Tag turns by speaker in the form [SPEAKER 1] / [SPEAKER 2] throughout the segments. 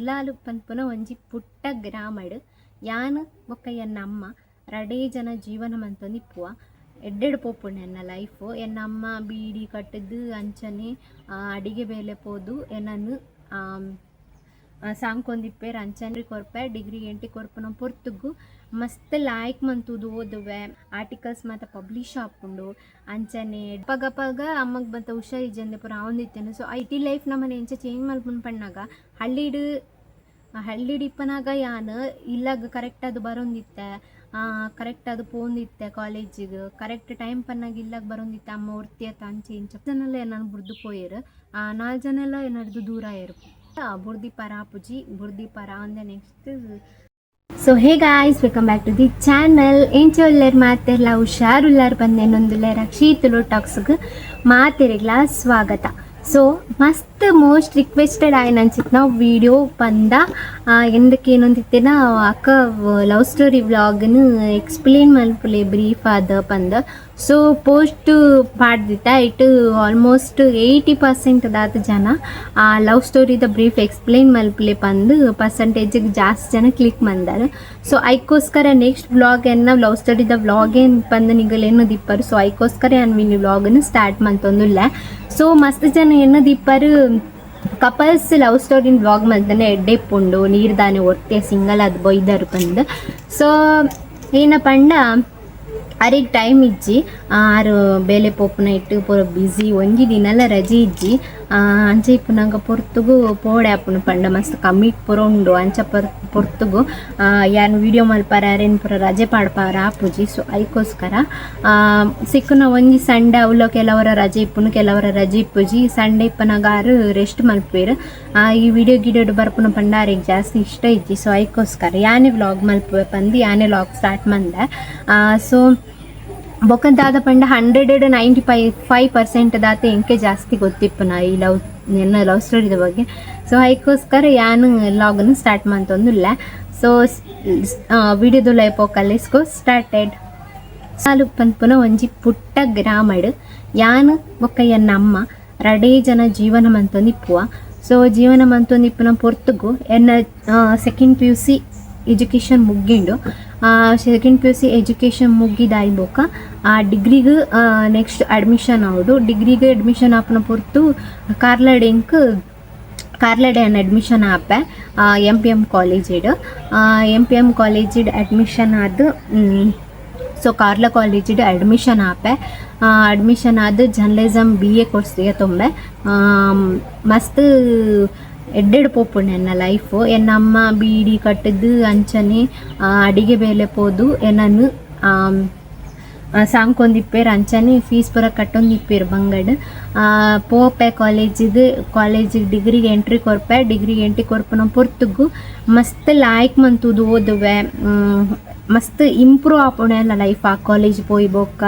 [SPEAKER 1] ಇಲ್ಲಾಲು ಪನ್ಪುನ ಒಂಜಿ ಪುಟ್ಟ ಗ್ರಾಮಡ್ ಯಾನ್ ಬೊಕ್ಕ ಎನ್ನ ಅಮ್ಮ ರಡೇ ಜನ ಜೀವನ ಮಂತೊಂದು ಇಪ್ಪುವ ಎಡ್ಡೆಡು ಪೋಪುಂಡು ಎನ್ನ ಲೈಫ್. ಎನ್ನ ಅಮ್ಮ ಬೀಡಿ ಕಟ್ಟದು ಅಂಚನೆ ಅಡಿಗೆ ಬೇಲೆ ಪೋದು ಎನ್ನನ್ನು ಸಾಂಕೊಂದಿಪ್ಪೇರು ಅಂಚನೆ ಕೊರ್ಪೆ ಡಿಗ್ರಿ ಎಂಟಿ ಕೊರ್ಪುನ ಪೊರ್ತುಗು ಮಸ್ತ್ ಲಾಯ್ಕ್ ಮಂತುದು ಓದುವೆ ಆರ್ಟಿಕಲ್ಸ್ ಮಾತ ಪಬ್ಲಿಷ್ ಆಪುಂಡು ಅಂಚನೆ ಪಗ ಅಮ್ಮಗ್ ಬಂತ ಹುಷಾರಿಜ್ಜಂದೆ ಪೂರ ಆವೊಂದಿತ್ತೇನೆ. ಸೊ ಐಟಿ ಲೈಫ್ ನಮ್ಮನೆ ಎಂಚ ಚೇಂಜ್ ಮಲ್ಪುಂಡು ಪಣ್ಣಾಗ ಹಳ್ಳಿಡ್ ಇಪ್ಪನಾಗ ಯಾನ್ ಇಲ್ಲಾಗ ಕರೆಕ್ಟ್ ಅದು ಬರೋಂದಿತ್ತೆ, ಕರೆಕ್ಟ್ ಅದು ಪೋಂದಿತ್ತೆ ಕಾಲೇಜಿಗೆ ಕರೆಕ್ಟ್ ಟೈಮ್ ಪನ್ನಾಗ ಇಲ್ಲಾಗ ಬರೋಂದಿತ್ತೆ. ಅಮ್ಮ ಒರ್ತಿಯತ್ತ ಅಂಚೆ ಇಂಚ ಜನಲ್ಲ ನಾನು ಬುರ್ದು ಪೋಯರು 4 ಜನ ಎಲ್ಲ ಏನಾರ್ದು ದೂರ ಇರು ಬುರ್ದಿ ಪರ ಆಪುಜಿ ಬುರ್ದಿ ಪರ ಅಂದೆ next. So hey guys, welcome back to the channel. ಎಂಚ ಒಳ್ಳೆರ್ ಮಾತೆರ್ಲ ಹುಷಾರುಲ್ಲಾರು ಬಂದೇನೊಂದುಲ್ಲೆ ರಕ್ಷೀತುಲು ಟಾಕ್ಸ್ಗೆ ಮಾತೆರೆಗ್ಲ ಸ್ವಾಗತ. ಸೊ ಮಸ್ತ್ ಮೋಸ್ಟ್ ರಿಕ್ವೆಸ್ಟೆಡ್ ಆಯ್ನ ಅನ್ಸಿತ್ತು ನಾವು ವಿಡಿಯೋ ಪಂದ ಎಂದಕ್ಕೆ ಏನೊಂದಿತ್ತೇನ ಅಕ್ಕ ಲವ್ ಸ್ಟೋರಿ ವ್ಲಾಗ್ನು ಎಕ್ಸ್ಪ್ಲೇನ್ ಮಲ್ಪುಲೆ ಬ್ರೀಫ್ ಆದ ಪಂದ. ಸೊ ಪೋಸ್ಟ್ ಪಾಡ್ದಿತ್ತ ಇಟ್ಟು ಆಲ್ಮೋಸ್ಟ್ 80% ದಾದ ಜನ ಆ ಲವ್ ಸ್ಟೋರಿದ ಬ್ರೀಫ್ ಎಕ್ಸ್ಪ್ಲೇನ್ ಮಲ್ಪುಲೆ ಪಂದು ಪರ್ಸೆಂಟೇಜಿಗೆ ಜಾಸ್ತಿ ಜನ ಕ್ಲಿಕ್ ಮಂದಾರ. ಸೊ ಐಕೋಸ್ಕರ ನೆಕ್ಸ್ಟ್ ವ್ಲಾಗ್ ಎನ್ನ ಲವ್ ಸ್ಟೋರಿದ ವ್ಲಾಗ್ ಏನು ಪಂದು ನಿಗಲೇನು ದಿಪ್ಪರು. ಸೊ ಐಕೋಸ್ಕರ ಅನ್ವಿನಿ ವ್ಲಾಗನ್ನು ಸ್ಟಾರ್ಟ್ ಮಂತೊಂದುಲ್ಲ. ಸೊ ಮಸ್ತ್ ಜನ ಎನ್ನದಿಪ್ಪರು ಕಪಲ್ಸ್ ಲವ್ ಸ್ಟೋರಿನ ವ್ಲಾಗ್ ಮಲ್ತಾನೆ ಎಡ್ಡೆ ಪುಂಡು ನೀರ್ದಾನೆ ಒಟ್ಟೆ ಸಿಂಗಲ್ ಅದು ಬೊಯ್ದರು ಬಂದು. ಸೊ ಏನ ಪಂಡ ಅರಿಗೆ ಟೈಮ್ ಇಜ್ಜಿ ಆರು ಬೇಲೆ ಪೋಪುನ ಇಟ್ಟು ಪೂರ ಬ್ಯುಸಿ ಒಂಜಿ ದಿನಲ್ಲ ರಜೆ ಇಜ್ಜಿ ಅಂಚೆ ಇಪ್ಪುನಂಗ ಪೊರ್ತುಗು ಪೋಡೆ ಆಪುನ ಪಂಡ ಮಸ್ತ್ ಕಮ್ಮಿಟ್ ಪೂರ ಉಂಡು ಅಂಚ ಪೊರ್ತುಗು ಯಾರು ವೀಡಿಯೋ ಮಲ್ಪಾರ ಯಾರೇನು ಪೂರ ರಜೆ ಪಾಡ್ಪಾರ ಆಪುಜಿ. ಸೊ ಐಕೋಸ್ಕರ ಸಿಕ್ಕುನ ಒಂಜಿ ಸಂಡೆ ಅವಲ ಕೆಲವರ ರಜೆ ಇಪ್ಪುನು ಕೆಲವರ ರಜೆ ಇಪ್ಪುಜಿ. ಸಂಡೆ ಇಪ್ಪನಾಗ ಆರು ರೆಸ್ಟ್ ಮಲ್ಪೇರು ಈ ವಿಡಿಯೋ ಗಿಡಿಯೋಡು ಬರ್ಪುನ ಪಂಡ ಆರಿಗೆ ಜಾಸ್ತಿ ಇಷ್ಟ ಇಜ್ಜಿ. ಸೊ ಐಕೋಸ್ಕರ ಯಾನೇ ವ್ಲಾಗ್ ಮಲ್ಪುವೆ ಪಂದು ಯಾನೇ ವ್ಲಾಗ್ ಸ್ಟಾರ್ಟ್ ಮಂದೆ. ಸೊ ಬೊಕ್ಕದಾದ ಪಂಡ 195% ದಾತ ಎಂಕೆ ಜಾಸ್ತಿ ಗೊತ್ತಿಪ್ಪುನ ಈ ನನ್ನ ಲವ್ ಸ್ಟೋರಿದ ಬಗ್ಗೆ. ಸೊ ಅದಕ್ಕೋಸ್ಕರ ಯಾನು ಲಾಗನ್ನು ಸ್ಟಾರ್ಟ್ ಮಂತೊಂದುಲ್ಲ. ಸೊ ವಿಡಿಯೋದು ಲೈಫ್ ಕಲಿಸ್ಕೊ ಸ್ಟಾರ್ಟೆಡ್. ಸಾಲು ಪನ್ಪುನ ಒಂಜಿ ಪುಟ್ಟ ಗ್ರಾಮಡ್ ಯಾನ್ ಬೊಕ್ಕ ಎನ್ನ ಅಮ್ಮ ರಡೇ ಜನ ಜೀವನ ಮಂತೊಂದು ಇಪ್ಪುವ. ಸೊ ಜೀವನ ಮಂತೊಂದು ಇಪ್ಪುನ ಪೊರ್ತುಗು ಎನ್ನ ಸೆಕೆಂಡ್ PUC ಎಜುಕೇಷನ್ ಮುಗ್ಗಿಂಡು. ಸೆಕೆಂಡ್ PUC ಎಜುಕೇಷನ್ ಮುಗಿದಾಯಿ ಬೊಕ್ಕ ಡಿಗ್ರಿಗೆ ನೆಕ್ಸ್ಟ್ ಅಡ್ಮಿಷನ್ ಆವಡು. ಡಿಗ್ರಿಗೆ ಅಡ್ಮಿಷನ್ ಆಪುನ ಪೊರ್ತು ಕಾರ್ಲಡೆ ಅನ್ನ ಅಡ್ಮಿಷನ್ ಆಪೆ MPM ಕಾಲೇಜಿಡ್. MPM ಕಾಲೇಜಿಡ್ ಅಡ್ಮಿಷನ್ ಆದ. ಸೊ ಕಾರ್ಲ ಕಾಲೇಜಿಡ್ ಅಡ್ಮಿಷನ್ ಆಪೆ ಅಡ್ಮಿಷನ್ ಆದ ಜರ್ನಲಿಸಮ್ BA ಕೋರ್ಸ್ಗೆ ತೊಂಬೆ ಮಸ್ತ್ ಎಡ್ಡೆಡು ಪೋಪುಂಡು ಎನ್ನ ಲೈಫ್. ಎನ್ನ ಅಮ್ಮ ಬೀಡಿ ಕಟ್ಟದು ಅಂಚನೆ ಅಡಿಗೆ ಬೇಲೆ ಪೋದು ಎನ್ನನ್ನು ಸಾಂಕೊಂದಿಪ್ಪೇರು ಅಂಚನೆ ಫೀಸ್ ಪೂರ ಕಟ್ಟೊಂದಿಪ್ಪೇರು ಬಂಗಡ್ ಪೋಪೆ ಕಾಲೇಜಿಗೆ ಡಿಗ್ರಿಗೆ ಎಂಟ್ರಿ ಕೊರ್ಪೆ ಡಿಗ್ರಿಗೆ ಎಂಟ್ರಿ ಕೊರ್ಪುನ ಪೊರ್ತುಗು ಮಸ್ತ್ ಲಾಯ್ಕ್ ಮಂತುದು ಓದುವೆ ಮಸ್ತ್ ಇಂಪ್ರೂವ್ ಆಪುಂಡು ಎಲ್ಲ ಲೈಫ್ ಆ ಕಾಲೇಜ್ ಪೋಯಿ ಬೊಕ್ಕ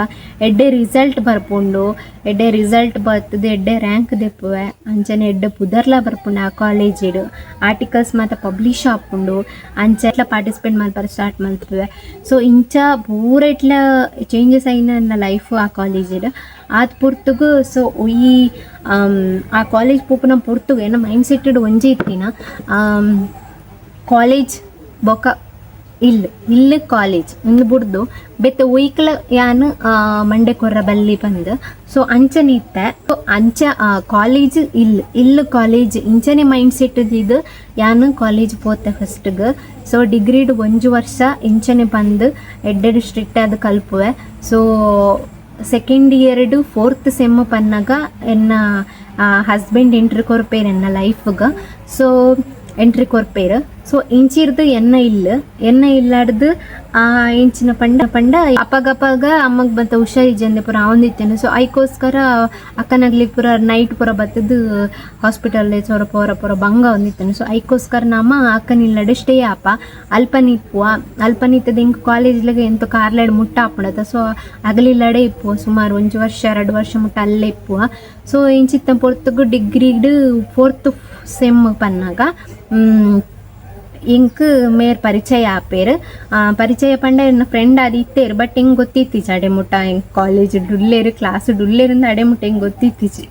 [SPEAKER 1] ಎಡ್ಡೆ ರಿಸಲ್ಟ್ ಬರ್ಪುಂಡು. ಎಡ್ಡೆ ರಿಸಲ್ಟ್ ಬರ್ತದೆ ಎಡ್ಡೆ ರ್ಯಾಂಕ್ ದೆಪ್ಪುವೆ ಅಂಚನೆ ಎಡ್ಡೆ ಪುದರ್ಲ ಬರ್ಪುಂಡು ಆ ಕಾಲೇಜಿಡು ಆರ್ಟಿಕಲ್ಸ್ ಮಾತ ಪಬ್ಲಿಷ್ ಆಪುಂಡು ಅಂಚ ಎಟ್ಲ ಪಾರ್ಟಿಸಿಪೇಟ್ ಮಲ್ಪರ ಸ್ಟಾರ್ಟ್ ಮಲ್ತುವೆ. ಸೊ ಇಂಚ ಪೂರ ಇಟ್ಲ ಚೇಂಜಸ್ ಆಯ್ನ ನನ್ನ ಲೈಫ್ ಆ ಕಾಲೇಜಿಡು ಆದ ಪೊರ್ತುಗು. ಸೊ ಈ ಆ ಕಾಲೇಜ್ ಪೋಪುನ ಪೊರ್ತುಗು ಏನ ಮೈಂಡ್ ಸೆಟ್ಟೆಡ್ ಒಂಜೆ ಇತ್ತಿನ ಕಾಲೇಜ್ ಬೊಕ್ಕ ಇಲ್ಲ ಕಾಲೇಜ್ ಇಂದು ಬಿಡ್ದು ಬೆತ್ತ ಒಯ್ಕಲ ಯಾನು ಮಂಡೆ ಕೊರ್ರ ಬಲ್ಲಿ ಬಂದು. ಸೊ ಅಂಚನೆ ಇತ್ತೆ ಅಂಚ ಕಾಲೇಜ್ ಇಲ್ಲ ಕಾಲೇಜ್ ಇಂಚನೆ ಮೈಂಡ್ ಸೆಟ್ ಇದು ಯಾನು ಕಾಲೇಜ್ ಪೋತೆ ಫಸ್ಟ್ಗೆ. ಸೊ ಡಿಗ್ರಿಡ್ 1 ವರ್ಷ ಇಂಚನೆ ಬಂದು ಎಡ್ಡೆಡು ಸ್ಟ್ರಿಕ್ಟ್ ಆದ ಕಲ್ಪುವೆ. ಸೊ ಸೆಕೆಂಡ್ ಇಯರ್ಡು 4th ಸೆಮ್ ಪನ್ನಾಗ ಎನ್ನ ಹಸ್ಬೆಂಡ್ ಎಂಟ್ರಿ ಕೊರ್ಪೇರು ಎನ್ನ ಲೈಫ್ಗೆ. ಸೊ ಎಂಟ್ರಿ ಕೊರ್ಪೇರು. ಸೊ ಇಂಚಿರ್ದು ಎನ್ನ ಇಲ್ಲಾಡ್ದು ಇಂಚಿನ ಪಂಡ ಅಪ್ಪಗ ಅಮ್ಮಗ್ ಬಂತ ಹುಷಾರಿಜ್ಜಂದೆ ಪೂರ ಆವೊಂದಿತ್ತೇನೆ. ಸೊ ಅದಕ್ಕೋಸ್ಕರ ಅಕ್ಕನಾಗ್ಲಿ ಪೂರ ನೈಟ್ ಪೂರ ಬತ್ತದು ಹಾಸ್ಪಿಟಲ್ ಪೂರ ಬಂಗ ಒಂದಿತ್ತೇನೆ. ಸೊ ಅದಕ್ಕೋಸ್ಕರ ನಮ್ಮ ಅಕ್ಕನ ಇಲ್ಲಡೆ ಸ್ಟೇ ಆಪ ಅಲ್ಪನಿತ್ತದ ಹಿಂಗೆ ಕಾಲೇಜ್ಲಾಗ ಎಂತ ಕಾರ್ಲಾಡ್ ಮುಟ್ಟ ಆಪುಂಡತ. ಸೊ ಅಗಲಿಲ್ಲಡೆ ಇಪ್ಪುವ ಸುಮಾರು 1 ವರ್ಷ 2 ವರ್ಷ ಮುಟ್ಟ ಅಲ್ಲೇ ಇಪ್ಪುವ. ಸೊ ಇಂಚಿತ್ತ ಪೊರ್ತುಗು ಡಿಗ್ರಿಡ್ 4th ಸೆಮ್ ಪನ್ನಾಗ ಇಂಕ್ ಮೇರ್ ಪರಿಚಯ ಆಪೇರು ಪರಿಚಯ ಪಂಡ ನನ್ನ ಫ್ರೆಂಡ್ ಅದು ಇತ್ತೇರು. ಬಟ್ ಹಿಂಗೆ ಗೊತ್ತಿತ್ತೀಚಿ ಅಡೆಮುಟ್ಟ ಹಿಂಗೆ ಕಾಲೇಜ್ ಡುಲ್ಲೇರು ಕ್ಲಾಸ್ ಡುಲ್ಲೇರಿಂದ ಅಡೆಮುಟ್ಟ ಹಿಂಗೆ ಗೊತ್ತಿತ್ತೀಚಿ.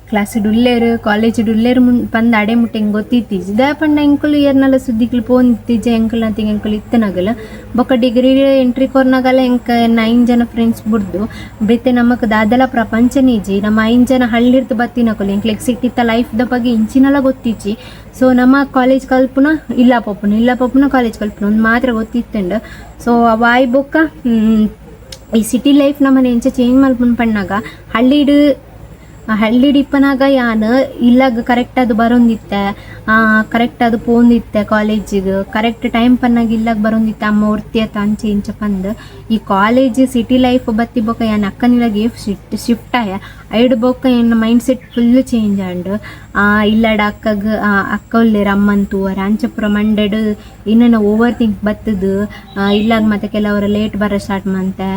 [SPEAKER 1] ಕ್ಲಾಸ್ ಡುಲ್ಲೇರು ಕಾಲೇಜ್ ಡುಲ್ಲೇರು ಪಂದ್ ಅಡೆ ಮುಟ್ಟೆ ಹಿಂಗೆ ಗೊತ್ತಿತ್ತೀಜಿ ದಾಪಂಡ ಎಂಕುಲು ಏರ್ನಲ್ಲ ಸುದ್ದಿಗಳು ಫೋನ್ ಇತ್ತೀಜೆ ಎಂಕಲ್ ನಂತಿಗೆ ಎಂಕುಲು ಇತ್ತನಾಗಲ್ಲ ಬೊಕ್ಕ ಡಿಗ್ರಿ ಎಂಟ್ರಿ ಕೊರ್ನಾಗಲ್ಲ ಎಂಕ 9 ಜನ ಫ್ರೆಂಡ್ಸ್ ಬಿಡ್ದು ಬಿತ್ತೆ ನಮಕ್ ದಾದಲ ಪ್ರಪಂಚನೀಜಿ ನಮ್ಮ 5 ಜನ ಹಳ್ಳಿರ್ದು ಬತ್ತಿನಕಲು ಎಂಕ್ಲೆಗ್ ಸಿಟ್ಟಿತ್ತ ಲೈಫ್ದ ಬಗ್ಗೆ ಇಂಚಿನಲ್ಲ ಗೊತ್ತಿಚ್ಚಿ ಸೊ ನಮ್ಮ ಕಾಲೇಜ್ ಕಲ್ಪುನ ಇಲ್ಲ ಪಪ್ಪುನ ಕಾಲೇಜ್ ಕಲ್ಪುನ ಒಂದು ಮಾತ್ರ ಗೊತ್ತಿತ್ತಂಡು ಸೊ ವಾಯ್ ಬೊಕ್ಕ ಈ ಸಿಟಿ ಲೈಫ್ ನಮ್ಮನೆ ಎಂಚ ಚೇಂಜ್ ಮಲ್ಪುನ್ ಪಣ್ಣಾಗ ಹಳ್ಳಿಡ್ ಇಪ್ಪನಾಗ ಯಾನು ಇಲ್ಲಾಗ ಕರೆಕ್ಟ್ ಅದು ಬರೋಂದಿತ್ತೆ ಕರೆಕ್ಟ್ ಅದು ಪೋಂದಿತ್ತೆ ಕಾಲೇಜಿಗೆ ಕರೆಕ್ಟ್ ಟೈಮ್ ಪನ್ನಾಗ ಇಲ್ಲಾಗ ಬರೋಂದಿತ್ತೆ ಅಮ್ಮ ಉರ್ತಿಯತ್ತ ಅಂಚೆ ಇಂಚ ಪಂದು ಈ ಕಾಲೇಜ್ ಸಿಟಿ ಲೈಫ್ ಬತ್ತಿ ಬೊಕ್ಕ ಯಾನ್ ಅಕ್ಕನಿಲಾಗ ಶಿಫ್ಟ್ ಆಯ ಐಡ್ ಬೊಕ್ಕ ಏನು ಮೈಂಡ್ ಸೆಟ್ ಫುಲ್ ಚೇಂಜ್ ಆಂಡು ಇಲ್ಲಡ ಅಕ್ಕ ಒಳ್ಳೆರ ಅಮ್ಮಂತೂವರ ಅಂಚಪುರ ಮಂಡೆಡ್ ಇನ್ನೇನು ಓವರ್ ಥಿಂಕ್ ಬತ್ತದು ಇಲ್ಲಾಗ ಮತ್ತೆ ಕೆಲವರು ಲೇಟ್ ಬರೋ ಸ್ಟಾರ್ಟ್ ಮಂತೆ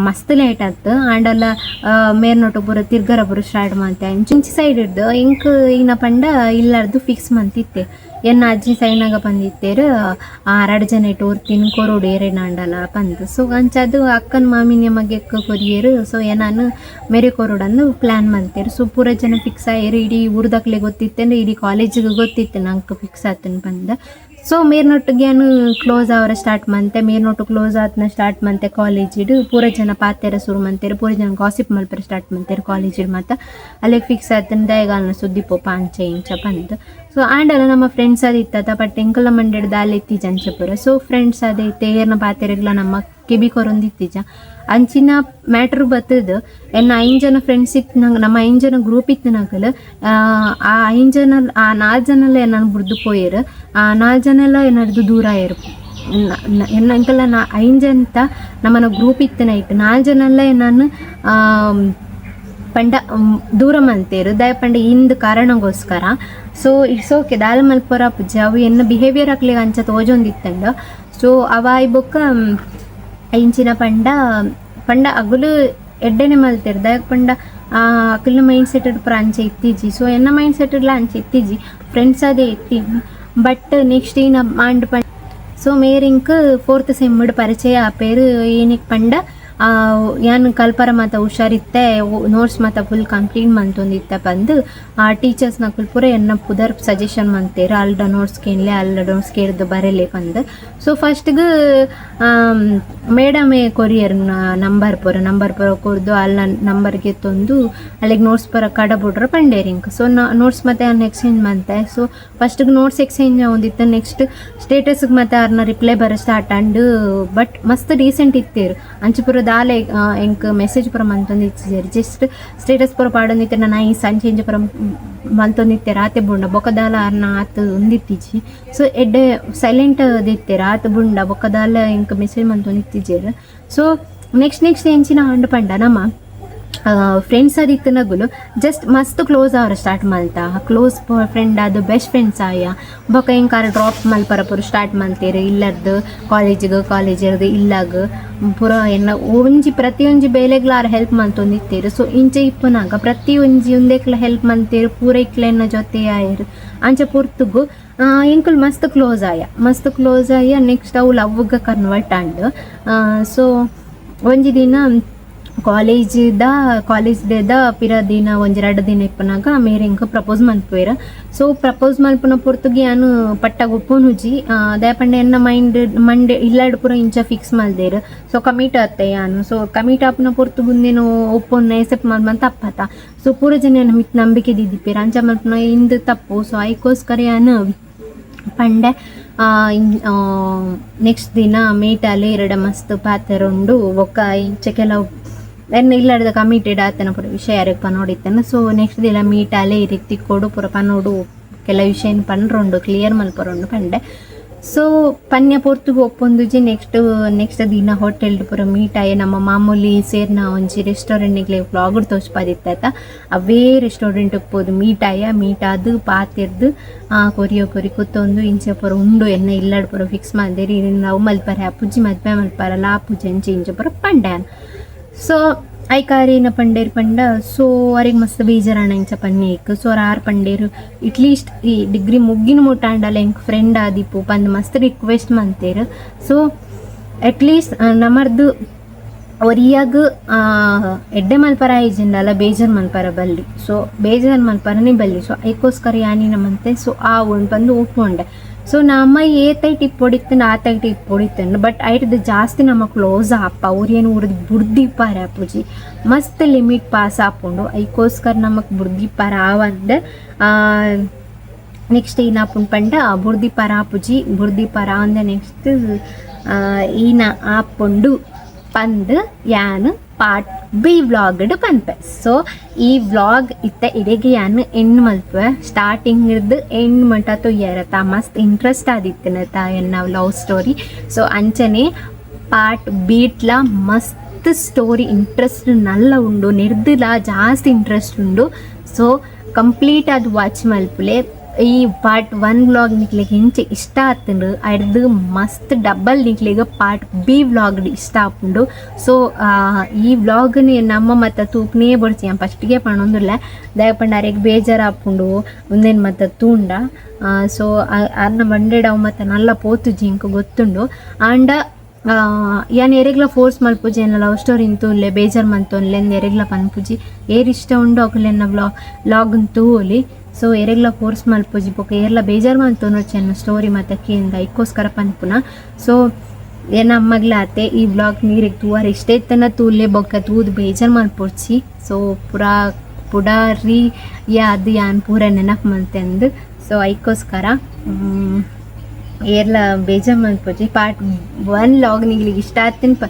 [SPEAKER 1] ಮಸ್ತ್ ಲೇಟ್ ಆಯ್ತು ಆಂಡಲ್ಲ ಮೇರ್ನೋಟು ಪೂರ ತಿರ್ಗರ ಪೂರ ಸ್ಟಾರ್ಟ್ ಮಾಡ್ತೆ ಇಂಚಿ ಸೈಡ್ ಹಿಡ್ದು ಇಂಕ್ ಇನ್ನ ಪಂಡ ಇಲ್ಲಾರ್ದು ಫಿಕ್ಸ್ ಮಂತಿತ್ತೆ ಎನ್ನ ಅಜ್ಜಿ ಸೈನಾಗ ಬಂದಿತ್ತೇರು 2 ಜನ ಇಟ್ಟು ಓರ್ತಿನ ಕೊರೋಡು ಏರೇನಾಂಡಲ್ಲ ಬಂದು ಸೊ ಅಂಚದು ಅಕ್ಕನ ಮಾಮಿನ ಮಗೆ ಕೊರಿಯರು ಸೊ ನಾನು ಮೇರೆ ಕೊರೋಡನ್ನು ಪ್ಲ್ಯಾನ್ ಮಾಡ್ತೇರು ಸೊ ಪೂರ ಜನ ಫಿಕ್ಸ್ ಆಯ್ರು ಇಡೀ ಊರ್ದಾಗ್ಲೆ ಗೊತ್ತಿತ್ತಂದ್ರೆ ಇಡೀ ಕಾಲೇಜಿಗೆ ಗೊತ್ತಿತ್ತು ನಂಗೆ ಫಿಕ್ಸ್ ಆತನ ಬಂದ ಸೊ ಮೇರ್ನೊಟ್ಟಿಗೆನು ಕ್ಲೋಸ್ ಅವರ ಸ್ಟಾರ್ಟ್ ಮಂತೆ ಮೇರ್ನೊಟ್ಟು ಕ್ಲೋಸ್ ಆತನ ಸ್ಟಾರ್ಟ್ ಮಂತೆ ಕಾಲೇಜ್ ಇಡು ಪೂರ ಜನ ಪಾತೆರ ಶುರು ಮಂತೇರು ಪೂರ ಜನ ಗಾಸಿಪ್ ಮಲ್ಪರ ಸ್ಟಾರ್ಟ್ ಮಂತೇರು ಕಾಲೇಜ್ ಇಡು ಮತ್ತು ಅಲ್ಲಿಗೆ ಫಿಕ್ಸ್ ಆತನ ದಯಗಾಲನ ಸುದ್ದಿ ಪೋಪ ಅಂಚೆ ಇಂಚ ಬಂದು ಸೊ ಆ್ಯಂಡಲ್ಲ ನಮ್ಮ ಫ್ರೆಂಡ್ಸ್ ಅದು ಇತ್ತದ ಬಟ್ ಎಂಕಲ ಮಂಡ್ಯದ ದಾಲ್ ಇತ್ತೀಜ ಅಂಚಪುರ ಸೊ ಫ್ರೆಂಡ್ಸ್ ಅದೈತೆ ಏರ್ನ ಪಾತೆರೆಗ್ಲ ನಮ್ಮ ಕೆಬಿಕೊರೊಂದು ಇತ್ತೀಜ ಅಂಚಿನ ಮ್ಯಾಟ್ರ್ ಬತ್ತದು ಎನ್ನ 5 ಜನ ಫ್ರೆಂಡ್ಸ್ ಇತ್ತು ನಂಗೆ ನಮ್ಮ 5 ಜನ ಗ್ರೂಪ್ ಇತ್ತು ನಂಗಲ್ ಆ 5 ಜನ ಆ 4 ಜನಲ್ಲ ನಾನು ಬುಡ್ದು ಪೋಯರು ಆ 4 ಜನ ಎಲ್ಲ ಏನಾದ್ರು ದೂರ ಆಯರು ಎಂಕಲ್ಲ 5 ಜನ ನಮ್ಮನ ಗ್ರೂಪ್ ಇತ್ತು ನೈಟ್ 4 ಜನ ಎಲ್ಲ ನಾನು ಪಂಡ ದೂರ ಮಂತೇರು ದಯಪಂಡ ಇಂದು ಕಾರಣಗೋಸ್ಕರ ಸೊ ಇಟ್ಸ್ ಓಕೆ ದಾಲ ಮಲ್ಪರ ಪೂಜೆ ಅವು ಎನ್ನ ಬಿಹೇವಿಯರ್ ಹಾಕ್ಲಿಕ್ಕೆ ಅಂಚ ತೋಜೊಂದಿತ್ತಂಡ ಸೊ ಅವಾಯ್ ಬೊಕ್ಕ ಇಂಚಿನ ಪಂಡ ಅಗುಲು ಎಡ್ಡೆನೆ ಮಲ್ತೇರು ದಯಕ್ ಪಂಡ ಅಕಲ್ನ ಮೈಂಡ್ ಸೆಟೆಡ್ ಪೂರ ಅಂಚೆ ಇತ್ತೀಜಿ ಸೊ ಎನ್ನ ಮೈಂಡ್ ಸೆಟೆಡ್ಲ ಅಂಚೆ ಇತ್ತೀಜಿ ಫ್ರೆಂಡ್ಸ್ ಅದೇ ಇತ್ತೀಜಿ ಬಟ್ ನೆಕ್ಸ್ಟ್ ಇನ್ನ ಮಾಂಡ್ ಪಂಡ ಸೊ ಮೇರಿಂಕ್ 4th ಸೆಮ್ಮಿಡ್ ಪರಿಚಯ ಆಪೇರು ಏನಿಗೆ ಪಂಡ ಯಾನು ಕಲ್ಪರ ಮಾತ ಹುಷಾರಿತ್ತೆ ನೋಟ್ಸ್ ಮಾತ ಫುಲ್ ಕಂಪ್ಲೀಟ್ ಮಂತೊಂದಿತ್ತೆ ಬಂದು ಟೀಚರ್ಸ್ನ ಪೂರ ಎನ್ನ ಪುದರ್ ಸಜೆಷನ್ ಮಂತೇರು ಅಲ್ಡ ನೋಟ್ಸ್ ಕೇಳಲೆ ಅಲ್ಡ ನೋಟ್ಸ್ ಕೇಳಿದ್ದು ಬರಲಿ ಬಂದು ಸೊ ಫಸ್ಟ್ಗೆ ಮೇಡಮೇ ಕೊರಿಯರ್ ನಂಬರ್ ಪೂರ ಕೊರ್ದು ಅಲ್ಲ ನಂಬರ್ಗೆ ತಂದು ಅಲ್ಲಿಗೆ ನೋಟ್ಸ್ ಪೂರ ಕಡಬಿಡ್ರೆ ಪಂಡೇರಿಂಕ್ ಸೊ ನೋಟ್ಸ್ ಮತ್ತೆ ಅವ್ನ ಎಕ್ಸ್ಚೇಂಜ್ ಮಂತೆ ಸೊ ಫಸ್ಟ್ಗೆ ನೋಟ್ಸ್ ಎಕ್ಸ್ಚೇಂಜ್ ಒಂದಿತ್ತು ನೆಕ್ಸ್ಟ್ ಸ್ಟೇಟಸ್ಗೆ ಮತ್ತೆ ಅವ್ರನ್ನ ರಿಪ್ಲೈ ಬರೋ ಸ್ಟಾರ್ಟ್ ಅಂಡು ಬಟ್ ಮಸ್ತ್ ಡೀಸೆಂಟ್ ಇತ್ತೇರು ಅಂಚಪುರ ದಾಲೆ ಎಂಕ್ ಮೆಸೇಜ್ ಪೂರ ಮಂತೊಂದಿತ್ತು ಜಸ್ಟ್ ಸ್ಟೇಟಸ್ ಪೂರ ಪಾಡೊಂದಿತ್ತೆ ನಾನು ಈ ಸಂಚೇಂಜ್ ಪೂರ ಮಂತೊಂದಿತ್ತೆ ರಾತೆ ಬುಂಡ ಬೊಕ್ಕದಾಲ ಅರ್ನ ಆತು ಒಂದಿತ್ತೀಜಿ ಸೊ ಎಡ್ಡೆ ಸೈಲೆಂಟ್ ದಿತ್ತೆ ರಾತ್ ಬುಂಡ ಬೊಕ್ಕದಾಲ ಎಂಕ್ ಮೆಸೇಜ್ ಮಂತೊಂದಿತ್ತೀಜೇರು ಸೊ ನೆಕ್ಸ್ಟ್ ಎಂಚಿನ ಹಂಡು ಪಂಡ ನಮ್ಮ ಫ್ರೆಂಡ್ಸ್ ಅದಿತ್ತು ನಗುಲು ಜಸ್ಟ್ ಮಸ್ತ್ ಕ್ಲೋಸ್ ಅವರ ಸ್ಟಾರ್ಟ್ ಮಲ್ತ ಕ್ಲೋಸ್ ಫ್ರೆಂಡ್ ಅದು ಬೆಸ್ಟ್ ಫ್ರೆಂಡ್ಸ್ ಆಯ ಬೊಕ್ಕ ಹೆಂಗಾರ ಡ್ರಾಪ್ ಮಲ್ಪರ ಪೂರ ಸ್ಟಾರ್ಟ್ ಮಲ್ತೇರು ಇಲ್ಲದ್ದು ಕಾಲೇಜಿರ್ದು ಇಲ್ಲಾಗ ಪೂರ ಎನ್ನ ಪ್ರತಿಯೊಂಜಿ ಬೇಲೆಗ್ಲಾರ ಹೆಲ್ಪ್ ಮಲ್ತೊಂದಿತ್ತೇರು ಸೊ ಇಂಚೆ ಇಪ್ಪನಾಗ ಪ್ರತಿಯೊಂಜಿ ಒಂದೇಕ್ಲ ಹೆಲ್ಪ್ ಮಲ್ತೇರು ಪೂರ ಇಕ್ಲೆನ್ನ ಜೊತೆ ಆಯರು ಅಂಚೆ ಪೂರ್ತಿಗೂ ಎಂಕುಲ್ ಮಸ್ತ್ ಕ್ಲೋಸ್ ಆಯ ನೆಕ್ಸ್ಟ್ ಅವು ಲವ್ಗೆ ಕನ್ವರ್ಟ್ ಅಂಡು ಸೊ ಒಂಜಿ ದಿನ ಕಾಲೇಜ್ ಡೇದ ಪಿರ ದಿನ 1-2 ದಿನ ಇಪ್ಪನಾಗ ಮೇರೆ ಇಂಕ ಪ್ರಪೋಸ್ ಮಲ್ಪುವೆರ ಸೊ ಪ್ರಪೋಸ್ ಮಲ್ಪುನ ಪೊರ್ತುಗೆ ನಾನು ಪಟ್ಟಾಗ ಒಪ್ಪೋನುಜಿ ದಯಪಂಡೆ ಎನ್ನ ಮಂಡೆ ಇಲ್ಲಾಡ್ ಪೂರ ಇಂಚ ಫಿಕ್ಸ್ ಮಲ್ದೇರು ಸೊ ಕಮಿಟ್ ಆತ್ತೆ ಯಾನು ಸೊ ಕಮಿಟ್ ಆಪುನ ಪೊರ್ತುಗುಂದೇನು ಒಪ್ಪೊನ್ನ ಎಸೆಪ್ಟ್ ಮಲ್ಮಂತ ಅಪ್ಪತ್ತ ಸೊ ಪೂರ ಜನ ಮಿತ್ ನಂಬಿಕೆ ದಿದ್ದಿಪ್ಪೇರ ಅಂಚ ಮಲ್ಪುನ ಇಂದು ತಪ್ಪು ಸೊ ಅದಕ್ಕೋಸ್ಕರ ಯಾನು ಪಂಡೆ ನೆಕ್ಸ್ಟ್ ದಿನ ಮೀಟಲ್ಲಿ 2 ಮಸ್ತ್ ಪಾತೆರೊಂಡು ಒಕ್ಕ ಇಂಚೆ ಕೆಲವು ಇಲ್ಲಾಡ್ದ ಕಮಿಟೆಡ್ ಆತನ ಪೂರ ವಿಷಯ ಯಾರಿಗೆ ಪನೋಡಿತ್ತೇನೆ ಸೊ ನೆಕ್ಸ್ಟ್ ದಿನ ಮೀಟಲ್ಲೇ ಈ ರೀತಿ ಕೊಡು ಪೂರ ಪನೋಡು ಕೆಲ ವಿಷಯನ ಪನ್ರೊಂಡು ಕ್ಲಿಯರ್ ಮಲ್ಪರೊಂಡು ಪಂಡೆ ಸೊ ಪನ್ಯ ಪೊರ್ತುಗು ಒಪ್ಪೊಂದುಜಿ ನೆಕ್ಸ್ಟ್ ದಿನ ಹೋಟೆಲ್ ಪೂರ ಮೀಟ್ ಆಯೆ ನಮ್ಮ ಮಾಮೂಲಿ ಸೇರ್ನ ಒಂಜಿ ರೆಸ್ಟೋರೆಂಟ್ಗೆ ವ್ಲಾಗ್ ತೋಚ್ಪಾದಿತ್ತ ಅವೇ ರೆಸ್ಟೋರೆಂಟ್ಗೆ ಹೋದು ಮೀಟ್ ಆದು ಪಾತಿರ್ದು ಕೊರಿ ಕೂತೊಂದು ಇಂಚೆ ಪೂರ ಉಂಡು ಎನ್ನ ಇಲ್ಲಾಡ್ ಪೂರ ಫಿಕ್ಸ್ ಮಾಡಿದೇರಿ ನಾವು ಮಲ್ಪರೆ ಅಪ್ಪುಜಿ ಮದ್ವೆ ಮಲ್ಪಾರಲ್ಲ ಅಪ್ಪುಜಿ ಇಂಚೆ ಪೂರ ಪಂಡೆ ಸೊ ಐಕಾರಿನ ಪಂಡೇರು ಪಂಡ ಸೊ ಅವ್ರಿಗೆ ಮಸ್ತ್ ಬೇಜಾರಾಣ ಇಂಚ ಪನ್ನೇಕ್ ಸೊ ಅವ್ರು ಪಂಡೇರು ಇಟ್ಲೀಸ್ಟ್ ಈ ಡಿಗ್ರಿ ಮುಗ್ಗಿನ ಮುಟ್ಟಾಂಡಲ್ಲ ಹೆಂಗೆ ಫ್ರೆಂಡ್ ಆದಿಪ್ಪು ಪಂದು ಮಸ್ತ್ ರಿಕ್ವೆಸ್ಟ್ ಮಂತೇರು ಸೊ ಅಟ್ಲೀಸ್ಟ್ ನಮ್ಮದು ಒರಿಯಾಗ ಎಡ್ಡೆ ಮಲ್ಪರ ಐಜಿಂಡಲ್ಲ ಬೇಜಾರು ಮಲ್ಪರ ಬಲ್ಲಿ ಸೊ ಬೇಜಾರು ಮಲ್ಪರನೇ ಬಲ್ಲಿ ಸೊ ಐಕೋಸ್ಕರ ಯಾನಿ ನಮ್ಮಂತೆ ಸೊ ಆ ಒಂದು ಬಂದು ಒಪ್ಕೊಂಡೆ ಸೊ ನಮ್ಮ ಏತೈಟ್ ಇಪ್ಪೊಡಿತ್ತಂಡು ಆತೈಟ್ ಇಪ್ಪೊಡಿತ್ತಂಡು ಬಟ್ ಐಟ್ದು ಜಾಸ್ತಿ ನಮ್ಮ ಕ್ಲೋಸ್ ಆಪ ಅವ್ರೇನು ಉರ್ದು ಬುಡ್ದಿಪ್ಪಾರ ಅಪ್ಪುಜಿ ಮಸ್ತ್ ಲಿಮಿಟ್ ಪಾಸ್ ಆಪುಂಡು ಐಕೋಸ್ಕರ ನಮಕ್ ಬುಡ್ದಿಪ್ಪಾರ ಆವಂದೆ ನೆಕ್ಸ್ಟ್ ಈನಾಪುನ್ ಪಂಡ ಬುಡ್ದಿಪ್ಪಾರ ಆಪುಜಿ ಬುಡ್ದಿಪ್ಪಾರ ಅಂದೆ ನೆಕ್ಸ್ಟ್ ಈನ ಆಪುಂಡು ಪಂದು ಯಾನು ಪಾರ್ಟ್ ಬಿ ವ್ಲಾಗ್ಡ್ ಪನ್ಪೆ ಸೊ ಈ ವ್ಲಾಗ್ ಇತ್ತ ಇಡೆಗೆ ಯಾನು ಎಣ್ಣು ಮಲ್ಪೆ ಸ್ಟಾರ್ಟಿಂಗ್ ಹಿಡ್ದು ಎಂಡ್ ಮಟ್ಟ ತೊಯ್ಯರತ್ತ ಮಸ್ತ್ ಇಂಟ್ರೆಸ್ಟ್ ಆದಿತ್ತನತ ಎನ್ನ ಲವ್ ಸ್ಟೋರಿ ಸೊ ಅಂಚನೆ ಪಾರ್ಟ್ ಬೀಟ್ಲ ಮಸ್ತ್ ಸ್ಟೋರಿ ಇಂಟ್ರೆಸ್ಟ್ ನಲ್ಲ ಉಂಡು ನಿರ್ದಿಲ ಜಾಸ್ತಿ ಇಂಟ್ರೆಸ್ಟ್ ಉಂಡು ಸೊ ಕಂಪ್ಲೀಟ್ ಅದು ವಾಚ್ ಮಲ್ಪುಲೆ ಈ ಪಾರ್ಟ್ 1 ವ್ಲಾಗ್ ನಿಕ್ಲಿಗೆ ಹೆಂಚೆ ಇಷ್ಟ ಆತಂಡು ಅಡ್ದು ಮಸ್ತ್ ಡಬಲ್ ನಿಕ್ಲಿಗೆ ಪಾರ್ಟ್ ಬಿ ವ್ಲಾಗ್ ಇಷ್ಟ ಆಪುಂಡು ಸೊ ಈ ವ್ಲಾಗ್ನೇ ನಮ್ಮ ಮತ್ತು ತೂಕನೇ ಬಡ್ಸಿ ಫಸ್ಟಿಗೆ ಪಣೊಂದಿಲ್ಲ ದಯಪಂಡ ಅರೆಗೆ ಬೇಜಾರು ಆಪುಂಡು ಒಂದೇನು ಮತ್ತು ತೂಂಡ ಸೊ ಅನ್ನ ಬಂಡೆಡ್ ಅವು ಮತ್ತು ನಲ್ಲ ಪೋತು ಜಿಂಕ್ ಗೊತ್ತುಂಡು ಆಂಡ ಯಾನ್ ಎರೆಗ್ಲ ಫೋರ್ಸ್ ಮಲ್ಪುಜಿ ಎನ್ನ ಲವ್ ಸ್ಟೋರಿ ಇಂತೂಲೆ ಬೇಜಾರು ಮಂತೋನ್ಲೆ ಎರೆಗ್ಲ ಪನ್ಪುಜಿ ಇಷ್ಟ ಉಂಡು ಅಕುಲೆನ್ನ ವ್ಲಾಗ್ ತೂಲಿ ಸೊ ಎರೆಗ್ಲ ಫೋರ್ಸ್ ಮಲ್ಪುಜಿ ಬೊಕ ಏರ್ಲ ಬೇಜಾರು ಮಂತೋನು ಚೆನ್ನ ಸ್ಟೋರಿ ಮತ್ತು ಕೇಂದ ಐಕೋಸ್ಕರ ಪನ್ಪುನ ಸೊ ಏನ ಅಮ್ಮಗ್ಲ ಆತೆ ಈ ವ್ಲಾಗ್ ನೀರಿಗೆ ತೂವಾರ ಇಷ್ಟ ಇತ್ತನ ತೂಲೆ ಬೊಕ್ಕ ತೂದು ಬೇಜಾರು ಮಲ್ಪೊಡ್ಸಿ ಸೊ ಪುಡಾರಿ ಅದು ಯಾನ್ ಪೂರ ನೆನಪು ಮಂತೆಂದು ಸೊ ಐಕೋಸ್ಕರ ಏರ್ಲ ಬೇಜಾರು ಮಲ್ಪೊಡ್ಸಿ ಪಾರ್ಟ್ 1 ವ್ಲಾಗ್ ನಿಗ್ಲಿಗೆ ಇಷ್ಟ ಆತಿನ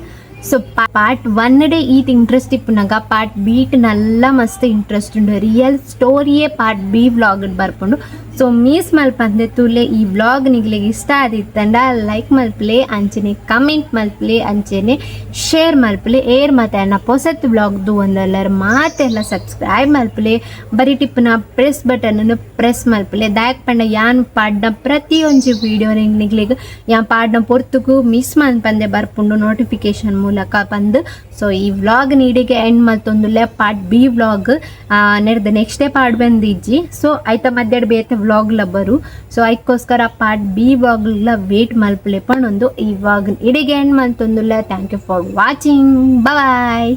[SPEAKER 1] ಸೊ ಪಾರ್ಟ್ 1 ಈತ್ ಇಂಟ್ರೆಸ್ಟ್ ಇಪ್ಪುನಾಗ ಪಾರ್ಟ್ ಬೀಟ್ ನಲ್ಲ ಮಸ್ತ್ ಇಂಟ್ರೆಸ್ಟ್ ಉಂಡು ರಿಯಲ್ ಸ್ಟೋರಿಯೇ ಪಾರ್ಟ್ ಬಿ ವ್ಲಾಗ್ ಬರ್ಪುಂಡು ಸೊ ಮೀಸ್ ಮಲ್ಪಂದೆ ತೂಲೆ ಈ ವ್ಲಾಗ್ ನಿಗ್ಲಿಗೆ ಇಷ್ಟ ಆದಿತ್ತಂಡ ಲೈಕ್ ಮಲ್ಪಲೆ ಅಂಚನೆ ಕಮೆಂಟ್ ಮಲ್ಪಲೆ ಅಂಚನೆ ಶೇರ್ ಮಲ್ಪಲೆ ಏರ್ ಮತ್ತೆ ಅನ್ನ ಹೊಸತ್ ವ್ಲಾಗ್ದು ಒಂದೆಲ್ಲರ ಮಾತೆಲ್ಲ ಸಬ್ಸ್ಕ್ರೈಬ್ ಮಲ್ಪಲೆ ಬರೀ ಟಿಪ್ಪನ ಪ್ರೆಸ್ ಬಟನ್ ಪ್ರೆಸ್ ಮಲ್ಪಲೆ ದಾಯಕ್ ಪಂಡ ಯಾನ್ ಪಾಡ್ನ ಪ್ರತಿಯೊಂದು ವಿಡಿಯೋ ನಿಗ್ಲಿಗೆ ಯಾನ್ ಪಾಡ್ನ ಪೊರ್ತುಗು ಮಿಸ್ ಮಲ್ಪಂದೆ ಬರ್ಪುಂಡು ನೋಟಿಫಿಕೇಶನ್ ಮೂಲಕ ಬಂದು ಸೊ ಈ ವ್ಲಾಗ್ ನೀಡಿಗೆ ಎಂಡ್ ಮಲ್ತೊಂದುಲ್ಲೆ ಪಾರ್ಟ್ ಬಿ ವ್ಲಾಗ್ ನೆಡ್ದು ನೆಕ್ಸ್ಟ್ ಡೇ ಪಾರ್ಟ್ ಬಂದಿಜ್ಜಿ ಸೊ ಐತ ಮಧ್ಯಾಹ್ನ ಬೇತೆ ವ್ಲಾಗ್ಲ ಬರು ಸೊ ಐಕೋಸ್ಕರ ಪಾರ್ಟ್ ಬಿ ವ್ಲಾಗ್ಲ ವೇಟ್ ಮಲ್ಪಲೆ ಪಣೊಂದು ಈ ವ್ಲಾಗ್ ಇಡಿಗೆ ಎಂಡ್ ಮಲ್ತೊಂದುಲ್ಲೆ thank you for watching bye.